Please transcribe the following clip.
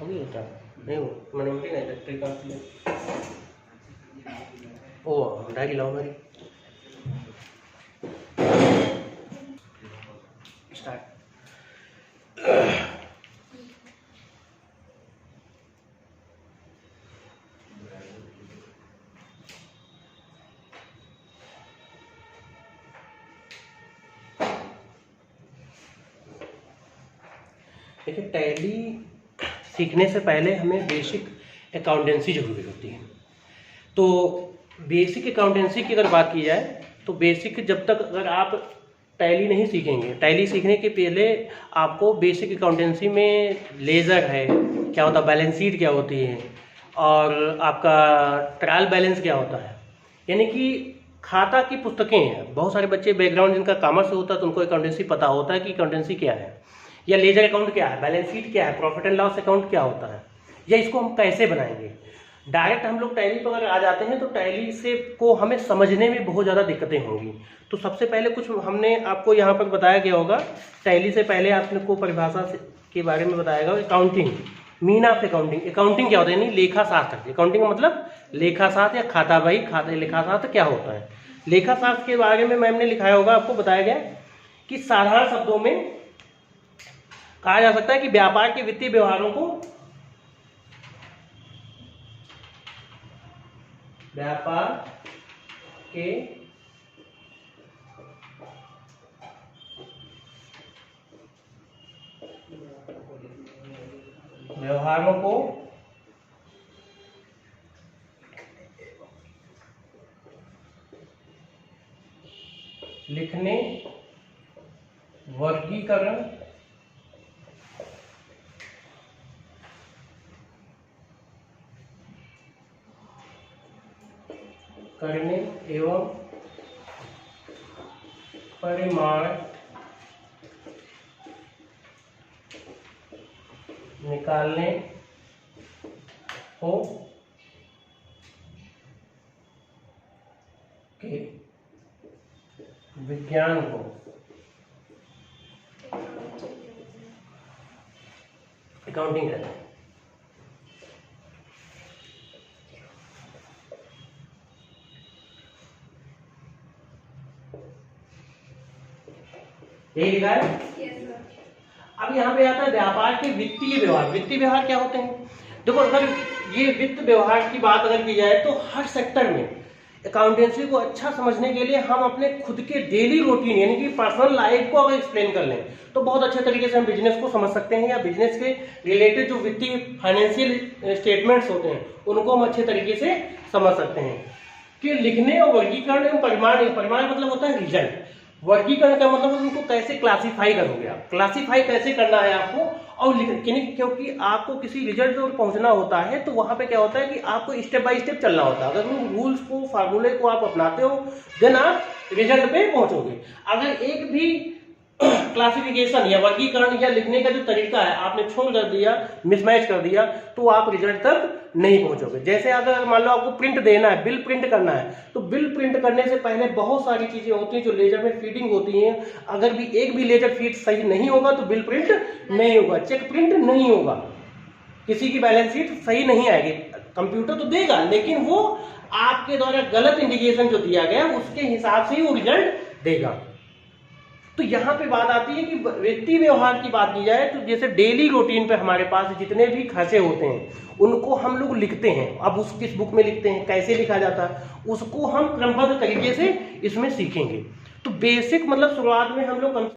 होगी होता नहीं हो मैंने उल्टी नहीं इलेक्ट्रिक का ओ डायरी लाओ मेरी स्टार्ट। देखिए टैली सीखने से पहले हमें बेसिक अकाउंटेंसी जरूरी होती है। तो बेसिक अकाउंटेंसी की अगर बात की जाए तो बेसिक जब तक अगर आप टैली नहीं सीखेंगे, टैली सीखने के पहले आपको बेसिक अकाउंटेंसी में लेज़र है क्या होता है, बैलेंस शीट क्या होती है और आपका ट्रायल बैलेंस क्या होता है, यानी कि खाता की पुस्तकें हैं। बहुत सारे बच्चे बैकग्राउंड जिनका कॉमर्स से होता है तो उनको अकाउंटेंसी पता होता है कि अकाउंटेंसी क्या है, या लेजर अकाउंट क्या है, बैलेंस शीट क्या है, प्रॉफिट एंड लॉस अकाउंट क्या होता है, या इसको हम कैसे बनाएंगे। डायरेक्ट हम लोग टैली पर अगर आ जाते हैं तो टैली से को हमें समझने में बहुत ज़्यादा दिक्कतें होंगी। तो सबसे पहले कुछ हमने आपको यहाँ पर बताया गया होगा। टैली से पहले आपने को परिभाषा के बारे में बताया गया, accounting, mean of accounting. Accounting क्या होता है, यानी लेखा शास्त्र। अकाउंटिंग का मतलब लेखा शास्त्र या खाता बही, खाता लेखा शास्त्र क्या होता है। लेखा शास्त्र के बारे में मैम ने लिखाया होगा, आपको बताया गया कि साधारण शब्दों में कहा जा सकता है कि व्यापार के वित्तीय व्यवहारों को व्यापार के व्यवहारों को लिखने, वर्गीकरण करने एवं परिमाण निकालने को के विज्ञान को अकाउंटिंग कहते हैं। यही लिखा है। अब यहाँ पे आता है व्यापार के वित्तीय व्यवहार। वित्तीय व्यवहार क्या होते हैं, देखो अगर ये वित्त व्यवहार की बात अगर की जाए तो हर सेक्टर में अकाउंटेंसी को अच्छा समझने के लिए हम अपने खुद के डेली रूटीन यानी कि पर्सनल लाइफ को अगर एक्सप्लेन कर लें तो बहुत अच्छे तरीके से हम बिजनेस को समझ सकते हैं, या बिजनेस के रिलेटेड जो वित्तीय फाइनेंशियल स्टेटमेंट्स होते हैं उनको हम अच्छे तरीके से समझ सकते हैं। कि लिखने और वर्गीकरण एवं परिमाण, परिमाण मतलब होता है रिजल्ट, वर्गीकरण का मतलब उनको कैसे क्लासिफाई करोगे आप, क्लासिफाई कैसे करना है आपको, और क्योंकि आपको किसी रिजल्ट पर पहुंचना होता है तो वहां पे क्या होता है कि आपको स्टेप बाय स्टेप चलना होता है। अगर उन रूल्स को, फार्मूले को आप अपनाते हो देन आप रिजल्ट पे पहुंचोगे। अगर एक भी क्लासिफिकेशन या वर्गीकरण या लिखने का जो तरीका है आपने छोड़ कर दिया, मिसमैच कर दिया, तो आप रिजल्ट तक नहीं पहुंचोगे। जैसे अगर मान लो आपको प्रिंट देना है, बिल प्रिंट करना है, तो बिल प्रिंट करने से पहले बहुत सारी चीजें होती हैं जो लेजर में फीडिंग होती हैं। अगर भी एक भी लेजर फीड सही नहीं होगा तो बिल प्रिंट नहीं होगा, चेक प्रिंट नहीं होगा, किसी की बैलेंस शीट सही नहीं आएगी। कंप्यूटर तो देगा लेकिन वो आपके द्वारा गलत इंडिकेशन जो दिया गया उसके हिसाब से ही वो रिजल्ट देगा। तो यहाँ पे बात आती है कि वित्तीय व्यवहार की बात की जाए तो जैसे डेली रूटीन पे हमारे पास जितने भी खर्चे होते हैं उनको हम लोग लिखते हैं। अब उस किस बुक में लिखते हैं, कैसे लिखा जाता है, उसको हम क्रमबद्ध तरीके से इसमें सीखेंगे। तो बेसिक मतलब शुरुआत में हम लोग